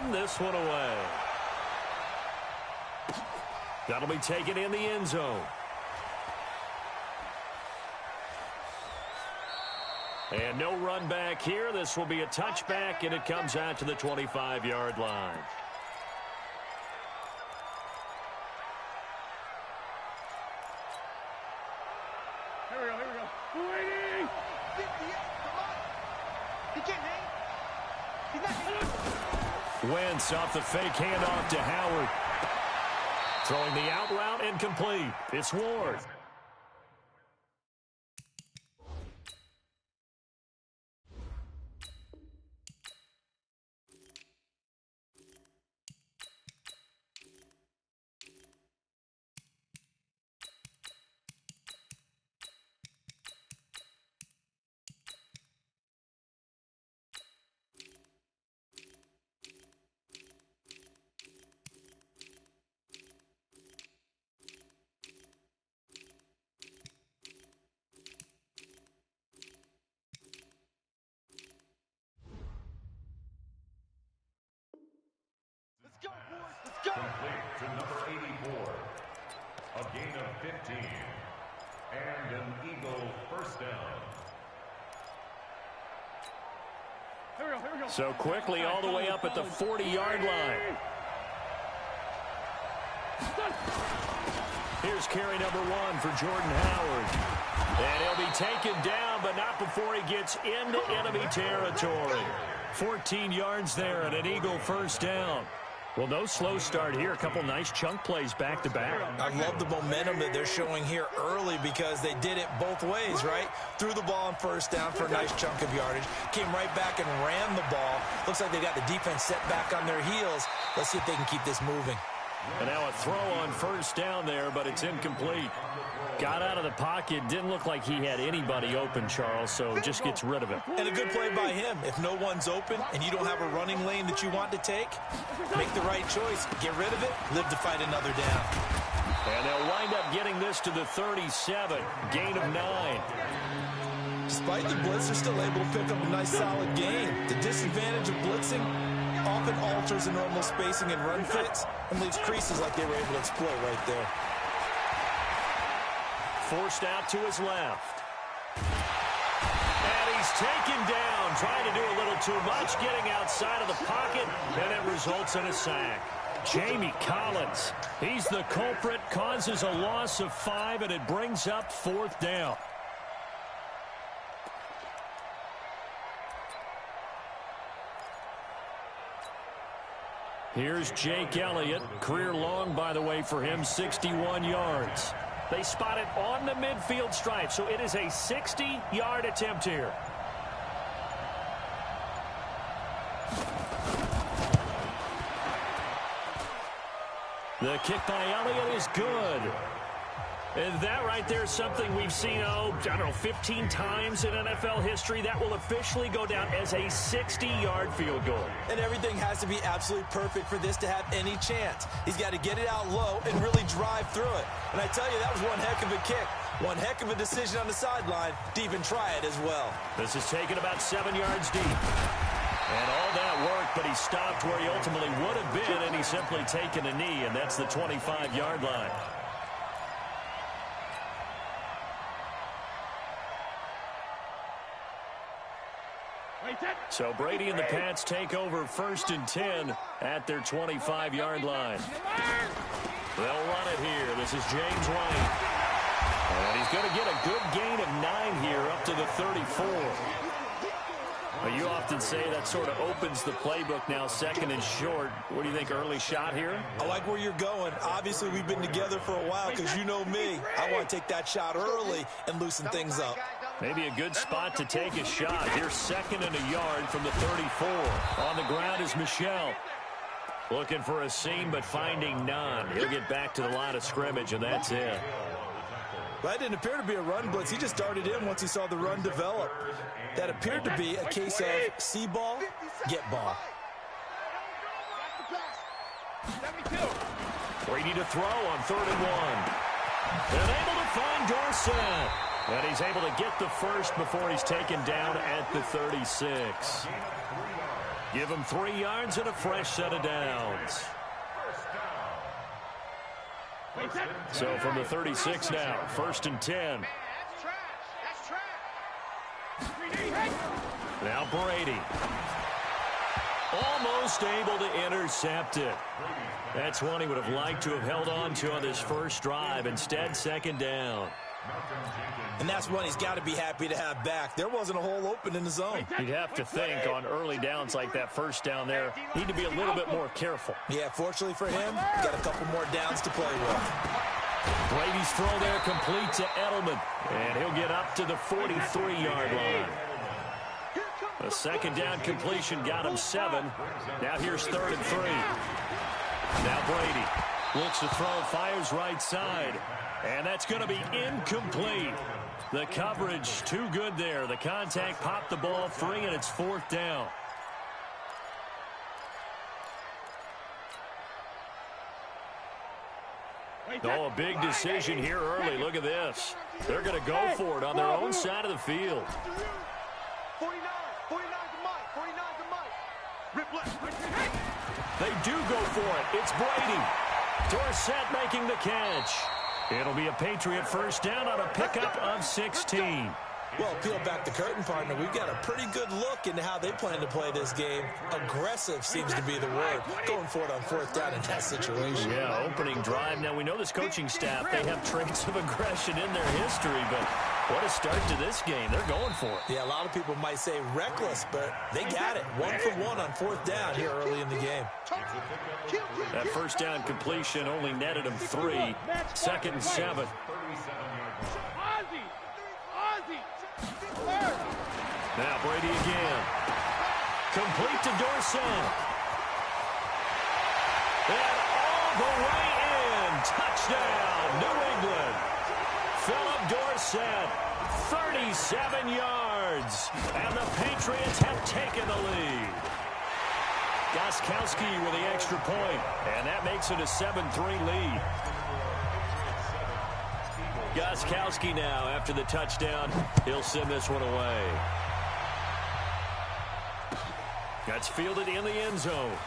send this one away. That'll be taken in the end zone. And no run back here. This will be a touchback, and it comes out to the 25-yard line. Here we go. Waiting. 58, come on. He can't hang. He's not. Wentz off the fake handoff to Howard. Throwing the out route incomplete. It's Ward. Complete to number 84. A gain of 15. And an Eagle first down. Here we go. So quickly all the way up at the 40-yard line. Here's carry number 1 for Jordan Howard. And he'll be taken down, but not before he gets into enemy territory. 14 yards there and an Eagle first down. Well, no slow start here. A couple nice chunk plays back-to-back. I love the momentum that they're showing here early because they did it both ways, right? Threw the ball on first down for a nice chunk of yardage. Came right back and ran the ball. Looks like they got the defense set back on their heels. Let's see if they can keep this moving. And now a throw on first down there, but it's incomplete. Got out of the pocket. Didn't look like he had anybody open, Charles, so just gets rid of it. And a good play by him. If no one's open and you don't have a running lane that you want to take, make the right choice. Get rid of it. Live to fight another down. And they'll wind up getting this to the 37. Gain of 9. Despite the blitz, they're still able to pick up a nice solid gain. The disadvantage of blitzing often alters the normal spacing and run fits and leaves creases like they were able to exploit right there. Forced out to his left. And he's taken down, trying to do a little too much, getting outside of the pocket, and it results in a sack. Jamie Collins, he's the culprit, causes a loss of 5, and it brings up 4th down. Here's Jake Elliott. Career long, by the way, for him, 61 yards. They spot it on the midfield stripe, so it is a 60-yard attempt here. The kick by Elliott is good. And that right there is something we've seen, I don't know, 15 times in NFL history. That will officially go down as a 60-yard field goal. And everything has to be absolutely perfect for this to have any chance. He's got to get it out low and really drive through it. And I tell you, that was one heck of a kick. One heck of a decision on the sideline to even try it as well. This is taken about 7 yards deep. And all that worked, but he stopped where he ultimately would have been, and he's simply taken a knee, and that's the 25-yard line. So Brady and the Pats take over 1st and 10 at their 25-yard line. They'll run it here. This is James White. And he's going to get a good gain of 9 here up to the 34. Well, you often say that sort of opens the playbook now, 2nd and short. What do you think, early shot here? I like where you're going. Obviously, we've been together for a while because you know me. I want to take that shot early and loosen things up. Maybe a good spot to take a shot. Here's 2nd and a yard from the 34. On the ground is Michel. Looking for a seam, but finding none. He'll get back to the line of scrimmage, and that's it. That didn't appear to be a run blitz. He just darted in once he saw the run develop. That appeared to be a case of see ball, get ball. Brady to throw on 3rd and 1. And able to find Dorsett. And he's able to get the first before he's taken down at the 36. Give him 3 yards and a fresh set of downs. So from the 36 now, 1st and 10. Now Brady. Almost able to intercept it. That's one he would have liked to have held on to on this first drive. Instead, 2nd down. And that's one he's got to be happy to have back. There wasn't a hole open in the zone. You'd have to think on early downs like that, 1st down there, need to be a little bit more careful. Yeah, fortunately for him, got a couple more downs to play with. Brady's throw there complete to Edelman, and he'll get up to the 43-yard line. A 2nd down completion got him 7. Now here's 3rd and 3. Now Brady looks to throw, fires right side, and that's going to be incomplete. The coverage too good there. The contact popped the ball free, and it's 4th down. Oh, a big decision here early. Look at this. They're going to go for it on their own side of the field. 49 to Mike. 49 to Mike. Rip left. They do go for it. It's Brady. Dorsett making the catch. It'll be a Patriot 1st down on a pickup of 16. Well, peel back the curtain, partner. We've got a pretty good look into how they plan to play this game. Aggressive seems to be the word. Going for it on 4th down in that situation. Yeah, opening drive. Now, we know this coaching staff, they have traits of aggression in their history, but what a start to this game. They're going for it. Yeah, a lot of people might say reckless, but they got it. 1 for 1 on 4th down here early in the game. That 1st down completion only netted him 3. 2nd and 7. Now Brady again. Complete to Dorsett. And all the way in. Touchdown, New England. Philip Dorsett, 37 yards. And the Patriots have taken the lead. Gostkowski with the extra point, and that makes it a 7-3 lead. Gostkowski now, after the touchdown, he'll send this one away. That's fielded in the end zone.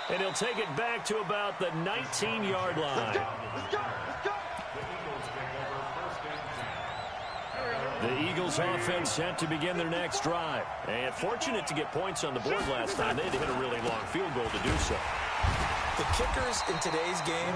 And he'll take it back to about the 19-yard line. The Eagles offense set to begin their next drive. And fortunate to get points on the board last time. They had to hit a really long field goal to do so. The kickers in today's game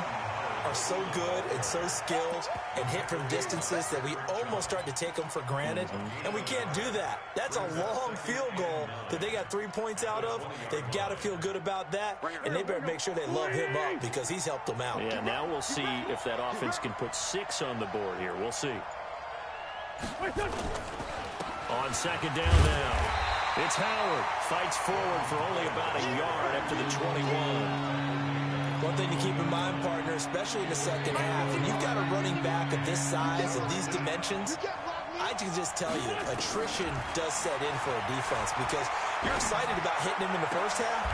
are so good and so skilled and hit from distances that we almost start to take them for granted, and we can't do that. That's a long field goal that they got 3 points out of. They've got to feel good about that, and they better make sure they love him up because he's helped them out. Yeah, now we'll see if that offense can put 6 on the board here. We'll see. On 2nd down now, it's Howard. Fights forward for only about a yard after the 21. One thing to keep in mind, partner, especially in the second half, when you've got a running back of this size and these dimensions, I can just tell you, attrition does set in for a defense because you're excited about hitting him in the first half.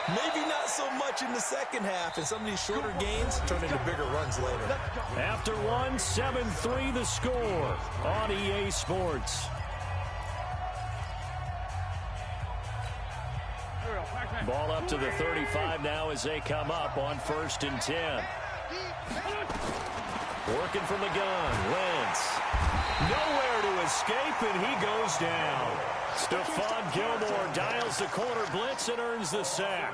Maybe not so much in the second half, and some of these shorter gains turn into bigger runs later. After one, 7-3 the score on EA Sports. Ball up to the 35 now as they come up on 1st and 10. Working from the gun, Wentz. Nowhere to escape, and he goes down. Stephon Gilmore dials the corner blitz and earns the sack.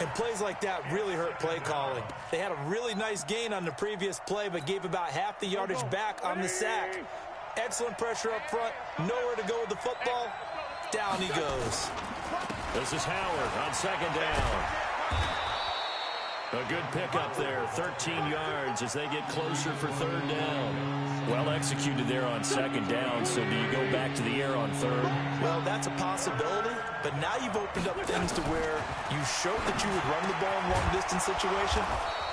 And plays like that really hurt play calling. They had a really nice gain on the previous play, but gave about half the yardage back on the sack. Excellent pressure up front. Nowhere to go with the football. Down he goes. This is Howard on 2nd down. A good pickup there, 13 yards as they get closer for 3rd down. Well executed there on 2nd down, so do you go back to the air on 3rd? Well, that's a possibility, but now you've opened up things to where you showed that you would run the ball in long-distance situation.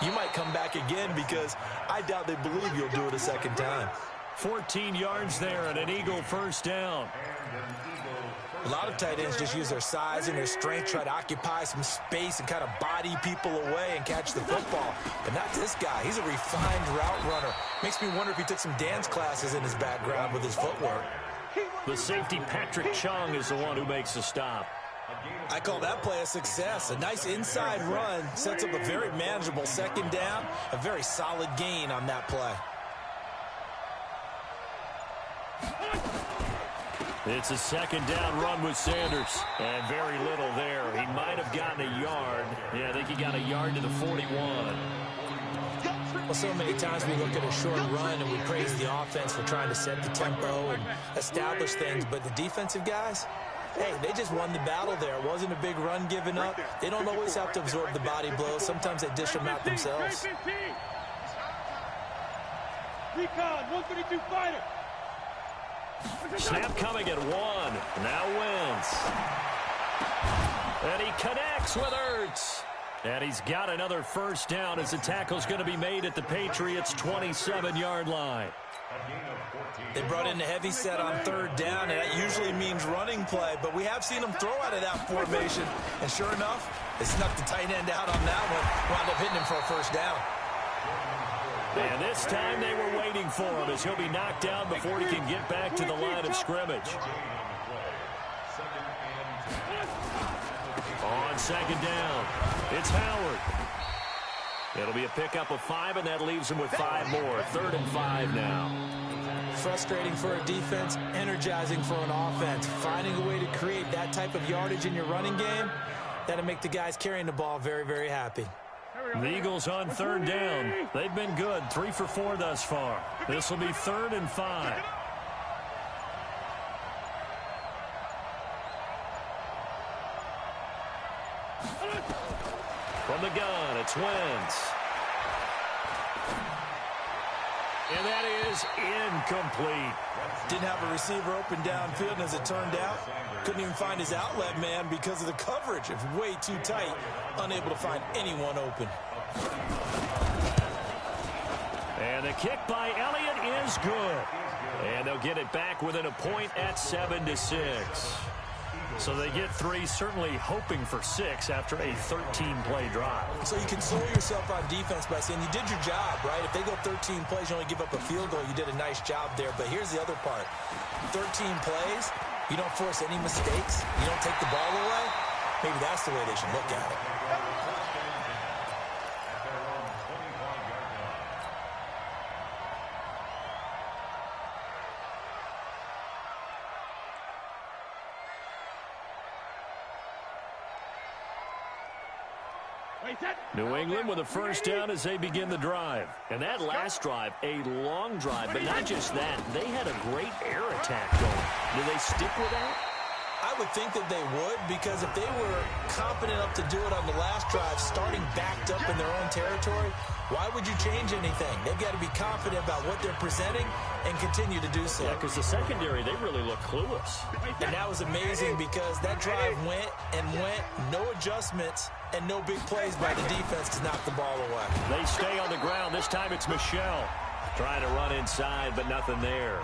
You might come back again because I doubt they believe you'll do it a second time. 14 yards there and an Eagle 1st down. A lot of tight ends just use their size and their strength, try to occupy some space and kind of body people away and catch the football. But not this guy. He's a refined route runner. Makes me wonder if he took some dance classes in his background with his footwork. The safety, Patrick Chung, is the one who makes the stop. I call that play a success. A nice inside run sets up a very manageable second down, a very solid gain on that play. It's a second down run with Sanders, and very little there. He might have gotten a yard. Yeah, I think he got a yard to the 41. Well, so many times we look at a short run and we praise the offense for trying to set the tempo and establish things, but the defensive guys, hey, they just won the battle there. It wasn't a big run given up. They don't always have to absorb the body blows. Sometimes they dish them out themselves. Recon, 132 fighter. Snap coming at 1. Now Wentz. And he connects with Ertz. And he's got another first down as the tackle's going to be made at the Patriots' 27-yard line. They brought in a heavy set on third down, and that usually means running play, but we have seen them throw out of that formation. And sure enough, they snuck the tight end out on that one, wound up hitting him for a first down. And this time they were waiting for him as he'll be knocked down before he can get back to the line of scrimmage. On second down, it's Howard. It'll be a pickup of 5, and that leaves him with 5 more. 3rd and 5 now. Frustrating for a defense, energizing for an offense. Finding a way to create that type of yardage in your running game, that'll make the guys carrying the ball very, very happy. The Eagles on 3rd down. They've been good, 3 for 4 thus far. This will be 3rd and 5. From the gun, it's Wentz. And that is incomplete. Didn't have a receiver open downfield, and as it turned out, couldn't even find his outlet man because of the coverage. It was way too tight, unable to find anyone open. And the kick by Elliott is good. And they'll get it back within a point at 7-6. So they get 3, certainly hoping for 6 after a 13-play drive. So you console yourself on defense by saying you did your job, right? If they go 13 plays, you only give up a field goal, you did a nice job there. But here's the other part. 13 plays, you don't force any mistakes, you don't take the ball away. Maybe that's the way they should look at it. New England with a first down as they begin the drive. And that last drive, a long drive, but not just that. They had a great air attack going. Do they stick with that? I would think that they would, because if they were confident enough to do it on the last drive, starting backed up in their own territory, why would you change anything? They've got to be confident about what they're presenting and continue to do so. Yeah, because the secondary, they really look clueless. And that was amazing because that drive went and went, no adjustments, and no big plays by the defense to knock the ball away. They stay on the ground. This time it's Michel trying to run inside, but nothing there.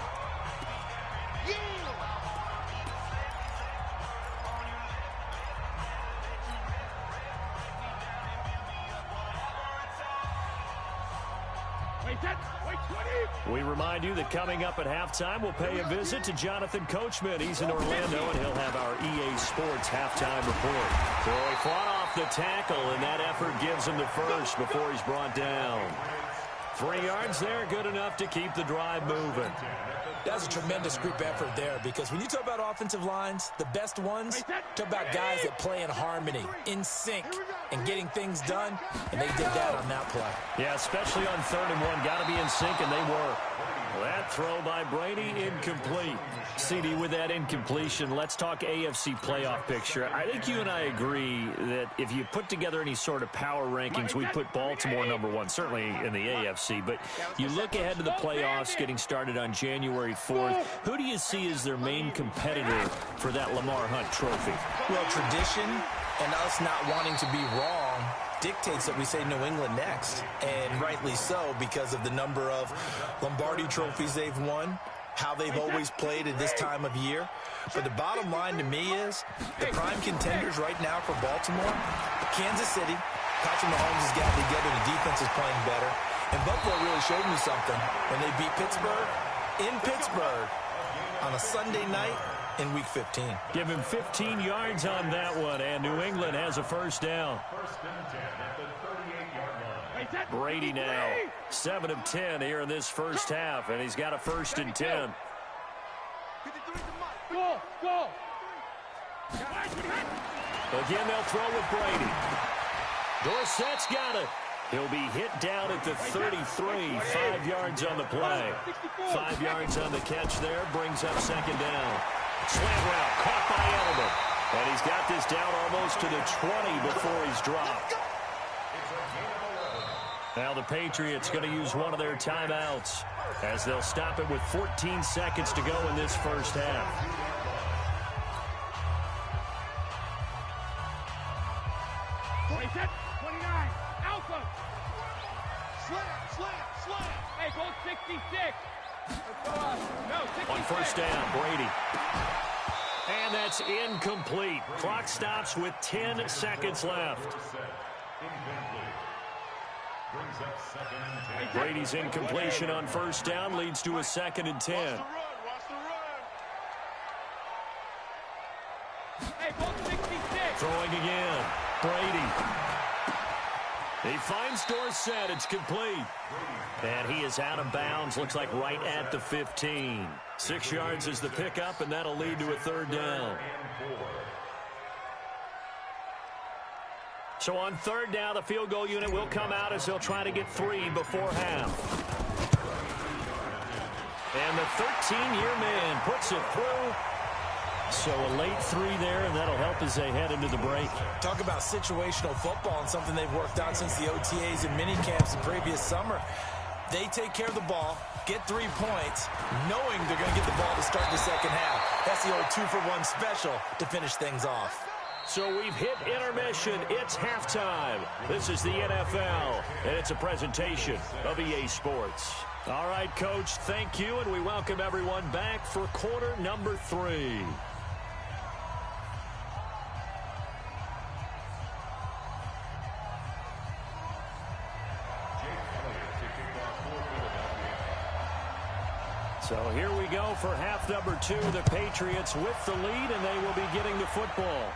We remind you that coming up at halftime, we'll pay a visit to Jonathan Coachman. He's in Orlando, and he'll have our EA Sports halftime report. So he fought off the tackle, and that effort gives him the first before he's brought down. 3 yards there, good enough to keep the drive moving. That's a tremendous group effort there, because when you talk about offensive lines, the best ones, talk about guys that play in harmony, in sync, and getting things done, and they did that on that play. Yeah, especially on 3rd and 1. Got to be in sync, and they were. That throw by Brady, incomplete. CD, with that incompletion, let's talk AFC playoff picture. I think you and I agree that if you put together any sort of power rankings, we put Baltimore #1, certainly in the AFC. But you look ahead to the playoffs getting started on January 4th. Who do you see as their main competitor for that Lamar Hunt trophy? Well, tradition and us not wanting to be wrong dictates that we say New England next, and rightly so, because of the number of Lombardi trophies they've won, how they've always played at this time of year. But the bottom line to me is the prime contenders right now for Baltimore, Kansas City. Patrick Mahomes has gotten together, the defense is playing better, and Buffalo really showed me something when they beat Pittsburgh in Pittsburgh. on a Sunday night in Week 15. Give him 15 yards on that one, and New England has a first down. First and 10 at the 38-yard line. Brady now, 7 of 10 here in this first half, and he's got a first and 10. Go! Again, they'll throw with Brady. Dorsett's got it. He'll be hit down at the 33, 5 yards on the play. 5 yards on the catch there, brings up second down. Slant route, caught by Edelman. And he's got this down almost to the 20 before he's dropped. Now the Patriots going to use one of their timeouts as they'll stop it with 14 seconds to go in this first half. Hey, go 66. No, 66. On first down, Brady. And that's incomplete. Clock stops with 10 seconds left. Brady's incompletion on first down leads to a second and 10. Watch the run. Hey, go 66. Throwing again. Brady. He finds Dorsett. It's complete. And he is out of bounds. Looks like right at the 15. 6 yards is the pickup, and that'll lead to a third down. So on third down, the field goal unit will come out as they'll try to get 3 before half. And the 13-year man puts it through. So a late 3 there, and that'll help as they head into the break. Talk about situational football and something they've worked on since the OTAs and mini camps the previous summer. They take care of the ball, get 3 points, knowing they're going to get the ball to start the second half. That's the old 2-for-1 special to finish things off. So we've hit intermission. It's halftime. This is the NFL, and it's a presentation of EA Sports. All right, Coach, thank you, and we welcome everyone back for quarter number 3. So here we go for half number 2. The Patriots with the lead, and they will be getting the football.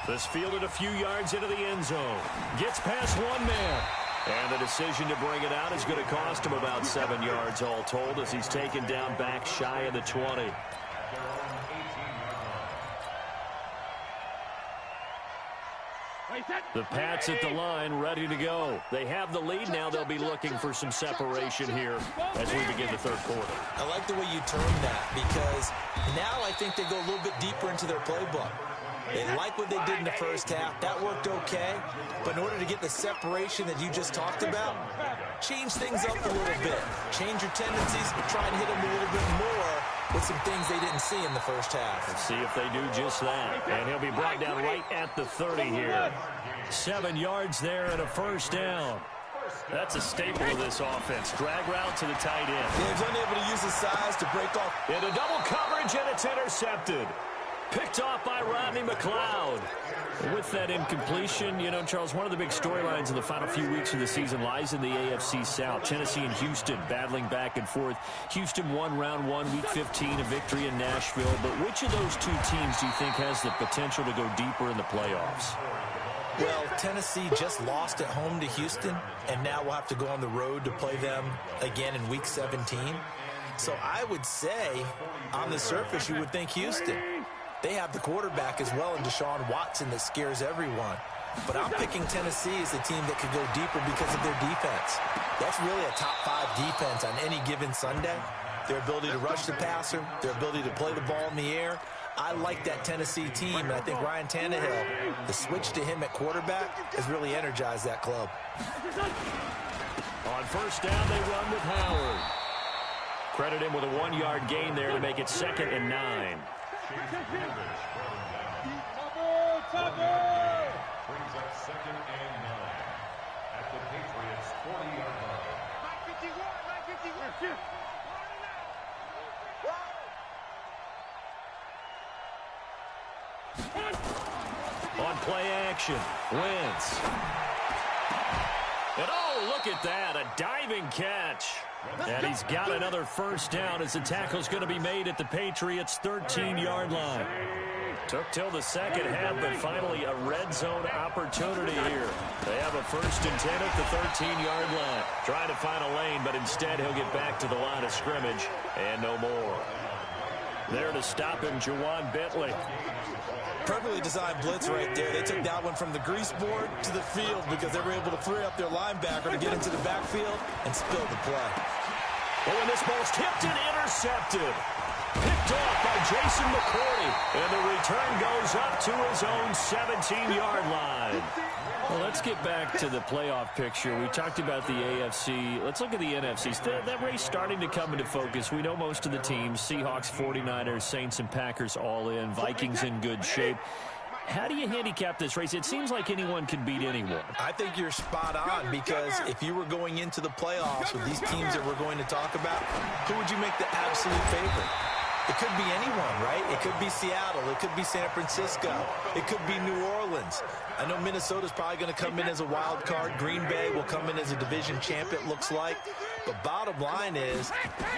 This fielded a few yards into the end zone. Gets past one man. And the decision to bring it out is going to cost him about 7 yards all told as he's taken down back shy of the 20. The Pats at the line, ready to go. They have the lead. Now they'll be looking for some separation here as we begin the third quarter. I like the way you termed that because now I think they go a little bit deeper into their playbook. They like what they did in the first half. That worked okay. But in order to get the separation that you just talked about, change things up a little bit. Change your tendencies, try and hit them a little bit more with some things they didn't see in the first half. Let's see if they do just that. And he'll be brought down right at the 30 here. 7 yards there and a first down. That's a staple of this offense. Drag route to the tight end. Yeah, he's unable to use his size to break off. Into double coverage, and it's intercepted. Picked off by Rodney McLeod. With that incompletion, you know, Charles, one of the big storylines in the final few weeks of the season lies in the AFC South. Tennessee and Houston battling back and forth. Houston won round 1, week 15, a victory in Nashville. But which of those two teams do you think has the potential to go deeper in the playoffs? Well, Tennessee just lost at home to Houston, and now we'll have to go on the road to play them again in week 17. So I would say, on the surface, you would think Houston. They have the quarterback as well in Deshaun Watson that scares everyone. But I'm picking Tennessee as a team that could go deeper because of their defense. That's really a top 5 defense on any given Sunday. Their ability to rush the passer, their ability to play the ball in the air. I like that Tennessee team, and I think Ryan Tannehill, the switch to him at quarterback, has really energized that club. On first down, they run with Howard. Credit him with a 1-yard gain there to make it 2nd and 9. Brings up 2nd and 9 at the Patriots' 40-yard line. 951. On play action, Wentz. And oh, look at that, a diving catch. And he's got another first down as the tackle's going to be made at the Patriots' 13-yard line. Took till the second half, but finally a red zone opportunity here. They have a 1st and 10 at the 13-yard line. Trying to find a lane, but instead he'll get back to the line of scrimmage and no more. There to stop him, Juwan Bentley. Perfectly designed blitz right there. They took that one from the grease board to the field because they were able to free up their linebacker to get into the backfield and spill the play. Oh, and this ball's tipped and intercepted. Picked off by Jason McCourty. And the return goes up to his own 17-yard line. Well, let's get back to the playoff picture. We talked about the AFC. Let's look at the NFC. That race starting to come into focus. We know most of the teams, Seahawks, 49ers, Saints, and Packers all in. Vikings in good shape. How do you handicap this race? It seems like anyone can beat anyone. I think you're spot on because if you were going into the playoffs with these teams that we're going to talk about, who would you make the absolute favorite? It could be anyone, right? It could be Seattle. It could be San Francisco. It could be New Orleans. I know Minnesota's probably going to come in as a wild card. Green Bay will come in as a division champ, it looks like. But bottom line is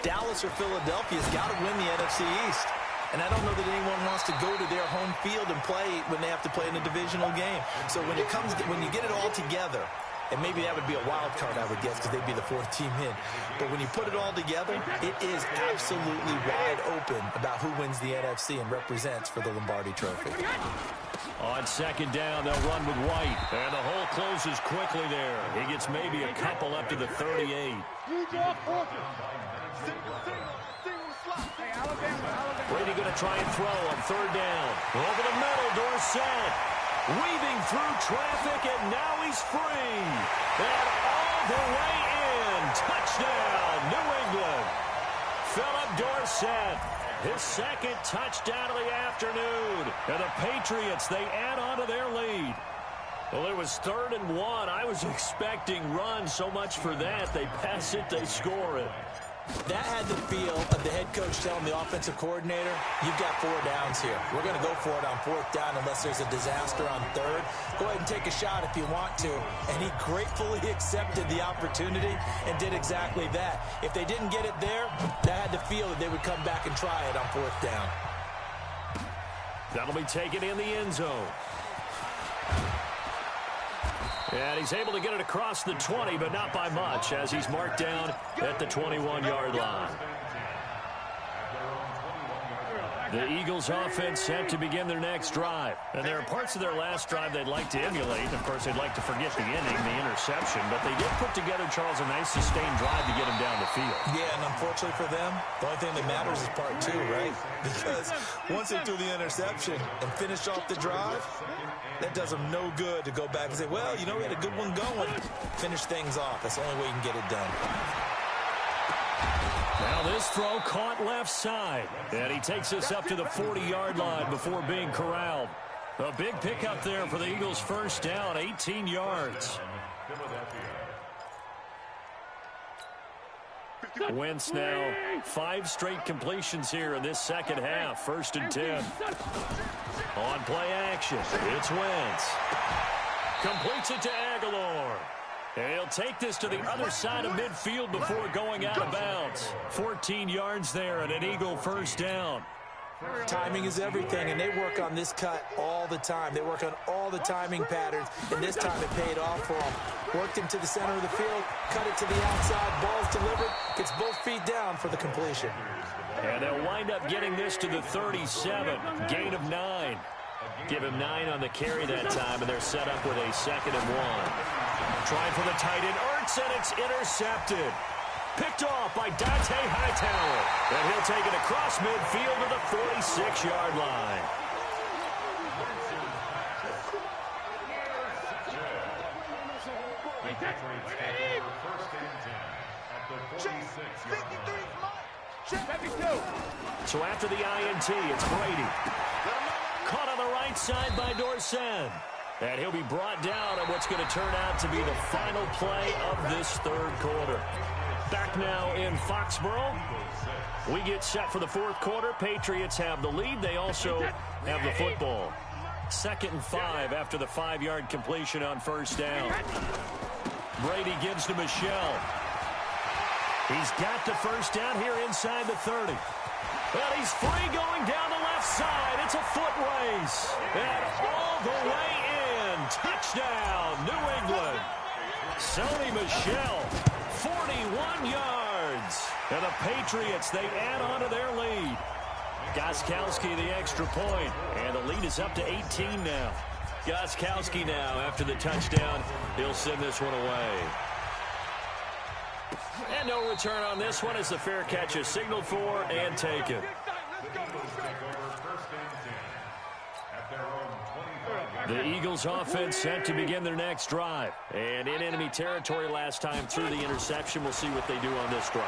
Dallas or Philadelphia's got to win the NFC East. And I don't know that anyone wants to go to their home field and play when they have to play in a divisional game. So when you get it all together, and maybe that would be a wild card, I would guess, because they'd be the 4th team in. But when you put it all together, it is absolutely wide open about who wins the NFC and represents for the Lombardi Trophy. On 2nd down, they'll run with White. And the hole closes quickly there. He gets maybe a couple up to the 38. Brady going to try and throw on 3rd down. Over the middle, Dorsett. Weaving through traffic, and now he's free. And all the way in. Touchdown, New England. Philip Dorsett, his 2nd touchdown of the afternoon. And the Patriots, they add on to their lead. Well, it was 3rd and 1. I was expecting runs, so much for that. They pass it, they score it. That had the feel of the head coach telling the offensive coordinator, you've got 4 downs here. We're going to go for it on 4th down unless there's a disaster on 3rd. Go ahead and take a shot if you want to. And he gratefully accepted the opportunity and did exactly that. If they didn't get it there, that had the feel that they would come back and try it on 4th down. That'll be taken in the end zone. And he's able to get it across the 20, but not by much, as he's marked down at the 21-yard line. The Eagles offense set to begin their next drive. And there are parts of their last drive they'd like to emulate. Of course, they'd like to forget the inning, the interception. But they did put together, Charles, a nice sustained drive to get him down the field. Yeah, and unfortunately for them, the only thing that matters is part 2, right? Because once they threw the interception and finished off the drive, that does them no good to go back and say, well, you know, we had a good one going. Finish things off. That's the only way you can get it done. Now this throw caught left side. And he takes us up to the 40-yard line before being corralled. A big pickup there for the Eagles' first down, 18 yards. Wentz now 5 straight completions here in this second half. 1st and 10. On play action, it's Wentz. Completes it to Aguilar. And he'll take this to the other side of midfield before going out of bounds. 14 yards there and an Eagle first down. Timing is everything, and they work on this cut all the time. They work on all the timing patterns, and this time it paid off for them. Worked him to the center of the field, cut it to the outside, ball's delivered, gets both feet down for the completion. And they'll wind up getting this to the 37, gain of 9. Give him 9 on the carry that time, and they're set up with a 2nd and 1. Trying for the tight end, Ertz, and it's intercepted. Picked off by Dante Hightower. And he'll take it across midfield to the 46-yard line. So after the INT, it's Brady. Caught on the right side by Dorsett. And he'll be brought down on what's going to turn out to be the final play of this 3rd quarter. Back now in Foxborough. We get set for the 4th quarter. Patriots have the lead. They also have the football. 2nd and 5 after the 5-yard completion on 1st down. Brady gives to Michel. He's got the first down here inside the 30. And he's free going down the left side. It's a foot race. And all the way in. Touchdown, New England. Sony Michel, 41 yards. And the Patriots, they add on to their lead. Gostkowski the extra point. And the lead is up to 18 now. Gostkowski now after the touchdown. He'll send this one away. And no return on this one as the fair catch is signaled for and taken. The Eagles offense set to begin their next drive. And in enemy territory last time through the interception. We'll see what they do on this drive.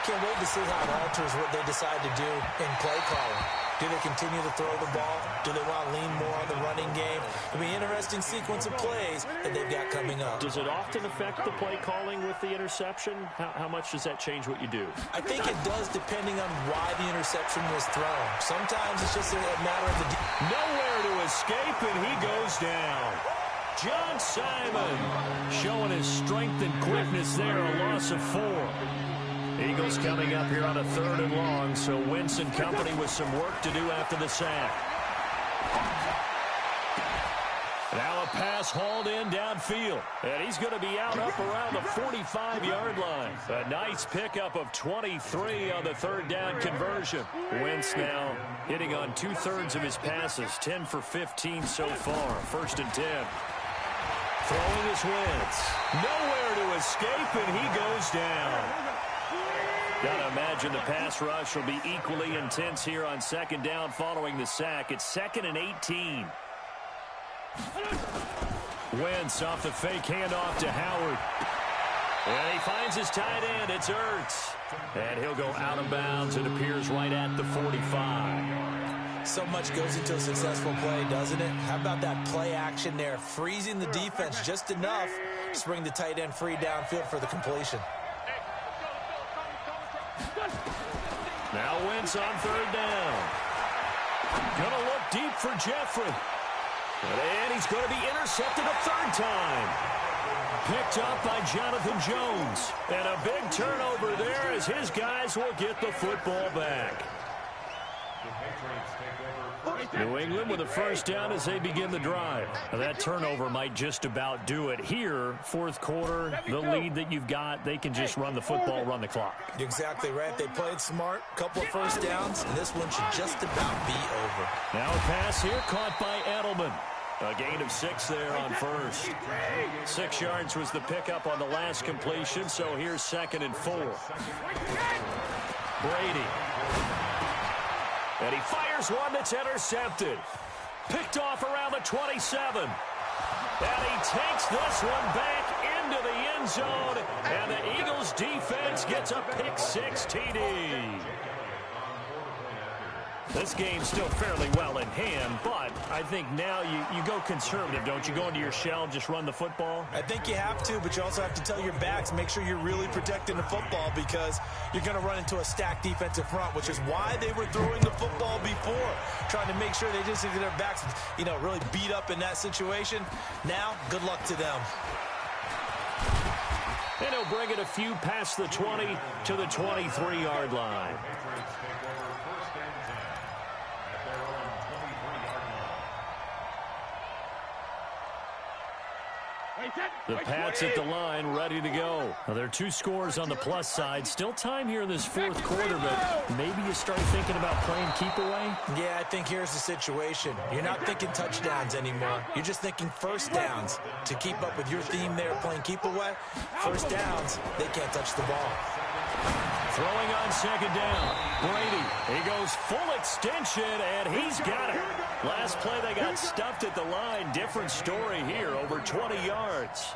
Can't wait to see how it alters what they decide to do in play calling. Do they continue to throw the ball? Do they want to lean more on the running game? It'll be an interesting sequence of plays that they've got coming up. Does it often affect the play calling with the interception? How much does that change what you do? I think it does depending on why the interception was thrown. Sometimes it's just a matter of the... Nowhere to escape, and he goes down. John Simon showing his strength and quickness there, a loss of 4. Eagles coming up here on a 3rd and long, so Wentz and company with some work to do after the sack. Now a pass hauled in downfield, and he's going to be out up around the 45-yard line. A nice pickup of 23 on the 3rd down conversion. Wentz now hitting on 2/3 of his passes, 10 for 15 so far. 1st and 10. Throwing his Wentz. Nowhere to escape, and he goes down. Gotta imagine the pass rush will be equally intense here on 2nd down following the sack. It's 2nd and 18. Wentz off the fake handoff to Howard. And he finds his tight end. It's Ertz. And he'll go out of bounds. It appears right at the 45. So much goes into a successful play, doesn't it? How about that play action there? Freezing the defense just enough to bring the tight end free downfield for the completion. Now Wentz on 3rd down. Gonna look deep for Jeffrey. And he's going to be intercepted a 3rd time. Picked up by Jonathan Jones. And a big turnover there as his guys will get the football back. New England with a 1st down as they begin the drive. Now that turnover might just about do it here. 4th quarter, the lead that you've got, they can just run the football, run the clock. You're exactly right. They played smart, couple of 1st downs, and this one should just about be over. Now a pass here caught by Edelman. A gain of 6 there on 1st. 6 yards was the pickup on the last completion, so here's 2nd and 4. Brady. And he fires one that's intercepted. Picked off around the 27. And he takes this one back into the end zone. And the Eagles defense gets a pick-6 TD. This game's still fairly well in hand, but I think now you go conservative, don't you? Go into your shell, just run the football? I think you have to, but you also have to tell your backs, make sure you're really protecting the football because you're going to run into a stacked defensive front, which is why they were throwing the football before, trying to make sure they just get their backs, really beat up in that situation. Now, good luck to them. And he'll bring it a few past the 20 to the 23-yard line. The Pats at the line, ready to go. Now, there are 2 scores on the plus side. Still time here in this 4th quarter, but maybe you start thinking about playing keep away? Yeah, I think here's the situation. You're not thinking touchdowns anymore. You're just thinking 1st downs. To keep up with your theme there, playing keep away, 1st downs, they can't touch the ball. Throwing on 2nd down. Brady, he goes full extension, and he's got it. Last play, they got stuffed at the line. Different story here, over 20 yards.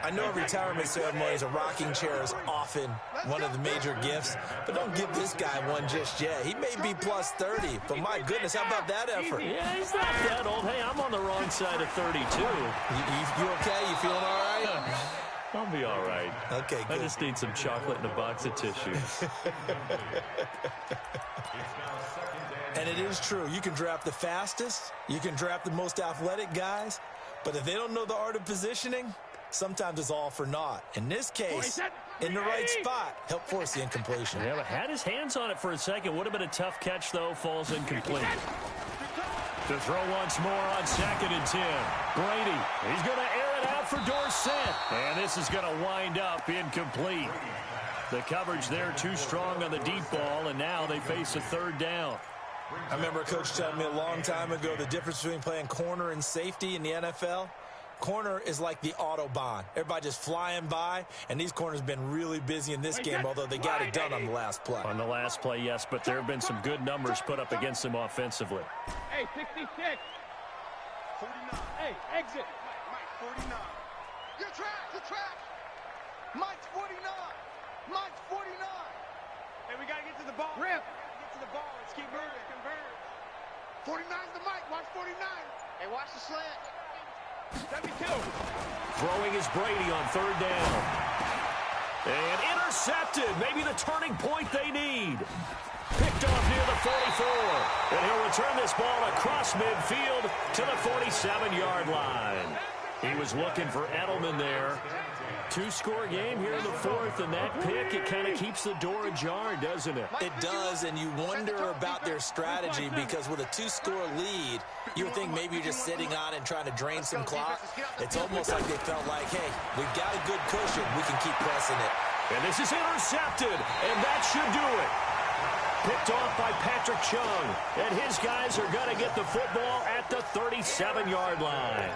I know a retirement ceremony is a rocking chair is often one of the major gifts, but don't give this guy one just yet. He may be plus 30, but my goodness, how about that effort? Yeah, he's not that old. Hey, I'm on the wrong side of 32. You okay? You feeling all right? I'll be all right. Okay, good. I just need some chocolate and a box of tissues. And it is true. You can draft the fastest. You can draft the most athletic guys. But if they don't know the art of positioning, sometimes it's all for naught. In this case, in the right spot, helped force the incompletion. Yeah, but had his hands on it for a second. Would have been a tough catch, though. Falls incomplete. To throw once more on 2nd and 10. Brady, he's going to air it out for Dorsett. And this is going to wind up incomplete. The coverage there too strong on the deep ball, and now they face a 3rd down. I remember a coach telling me a long time ago the difference between playing corner and safety in the NFL. Corner is like the Autobahn. Everybody just flying by, and these corners have been really busy in this game, although they got it done on the last play. On the last play, yes, but there have been some good numbers put up against them offensively. Hey, 66. 49. Hey, exit. Mike, 49. You're trapped. Mike's 49. Mike's 49. Hey, we got to get to the ball. Rip. Get to the ball. Let's keep moving. Converge. 49's the Mike. Watch 49. Hey, watch the slant. 72. Throwing is Brady on 3rd down. And intercepted. Maybe the turning point they need. Picked off near the 44. And he'll return this ball across midfield to the 47-yard line. He was looking for Edelman there. 2-score game here in the 4th, and that pick, it kind of keeps the door ajar, doesn't it? It does, and you wonder about their strategy because with a 2-score lead, you would think maybe you're just sitting on it and trying to drain some clock. It's almost like they felt like, hey, we've got a good cushion. We can keep pressing it. And this is intercepted, and that should do it. Picked off by Patrick Chung, and his guys are going to get the football at the 37-yard line.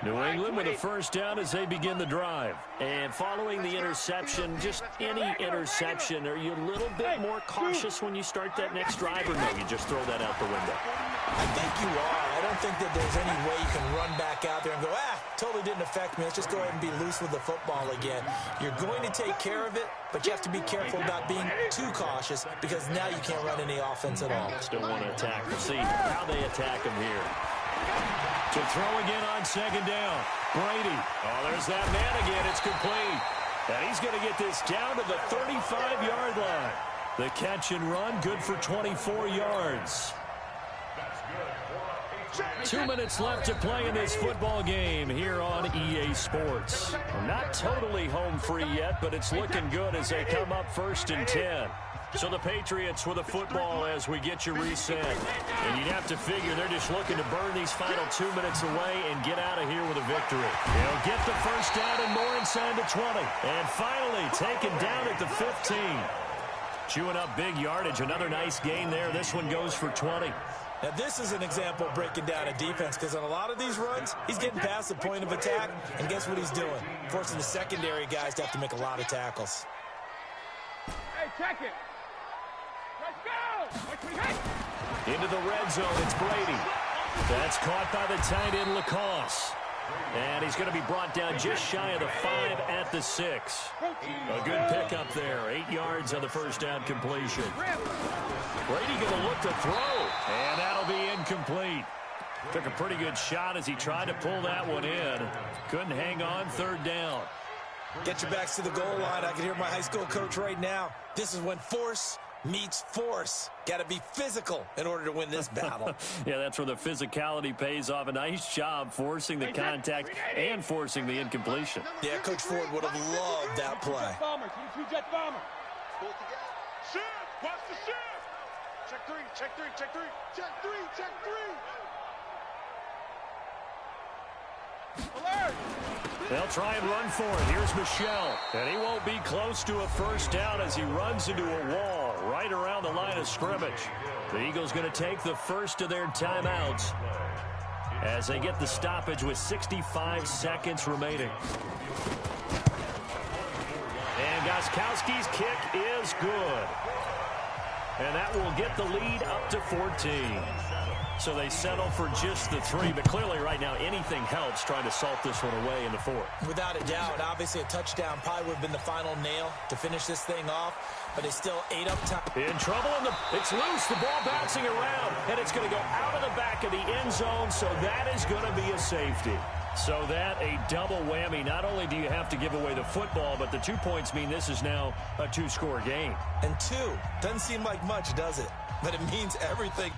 New England with a 1st down as they begin the drive. And following the interception, just any interception, are you a little bit more cautious when you start that next drive, or no, you just throw that out the window? I think you are. I don't think that there's any way you can run back out there and go, totally didn't affect me. Let's just go ahead and be loose with the football again. You're going to take care of it, but you have to be careful about being too cautious because now you can't run any offense at all. Still want to attack. We'll see how they attack him here. To throw again on 2nd down. Brady. Oh, there's that man again. It's complete. And he's going to get this down to the 35-yard line. The catch and run, good for 24 yards. 2 minutes left to play in this football game here on EA Sports. Not totally home free yet, but it's looking good as they come up 1st and 10. So the Patriots with a football as we get you reset. And you'd have to figure they're just looking to burn these final 2 minutes away and get out of here with a victory. They'll get the 1st down and more inside the 20. And finally taken down at the 15. Chewing up big yardage. Another nice gain there. This one goes for 20. Now, this is an example of breaking down a defense because on a lot of these runs, he's getting past the point of attack, and guess what he's doing? Forcing the secondary guys to have to make a lot of tackles. Hey, check it. Let's go. Into the red zone, it's Brady. That's caught by the tight end, Lacoste. And he's going to be brought down just shy of the 5 at the 6. A good pickup there. 8 yards on the 1st down completion. Brady going to look to throw. And that'll be incomplete. Took a pretty good shot as he tried to pull that one in. Couldn't hang on. 3rd down. Get your backs to the goal line. I can hear my high school coach right now. This is when force meets force. Got to be physical in order to win this battle. Yeah, that's where the physicality pays off. A nice job forcing the contact and forcing the incompletion. Yeah, Coach Ford would have loved that play. Jet bomber. Shift. Watch the shift. Check 3. Check 3. Check 3. Check 3. Check 3. Alert. They'll try and run for it. Here's Michelle. And he won't be close to a 1st down as he runs into a wall right around the line of scrimmage. The Eagles going to take the first of their timeouts as they get the stoppage with 65 seconds remaining. And Gostkowski's kick is good. And that will get the lead up to 14. So they settle for just the 3, but clearly right now anything helps trying to salt this one away in the 4th. Without a doubt, obviously a touchdown probably would have been the final nail to finish this thing off, but they still ate up time. In trouble, and it's loose, the ball bouncing around, and it's going to go out of the back of the end zone, so that is going to be a safety. So that a double whammy. Not only do you have to give away the football, but the 2 points mean this is now a 2-score game. And 2 doesn't seem like much, does it? But it means everything.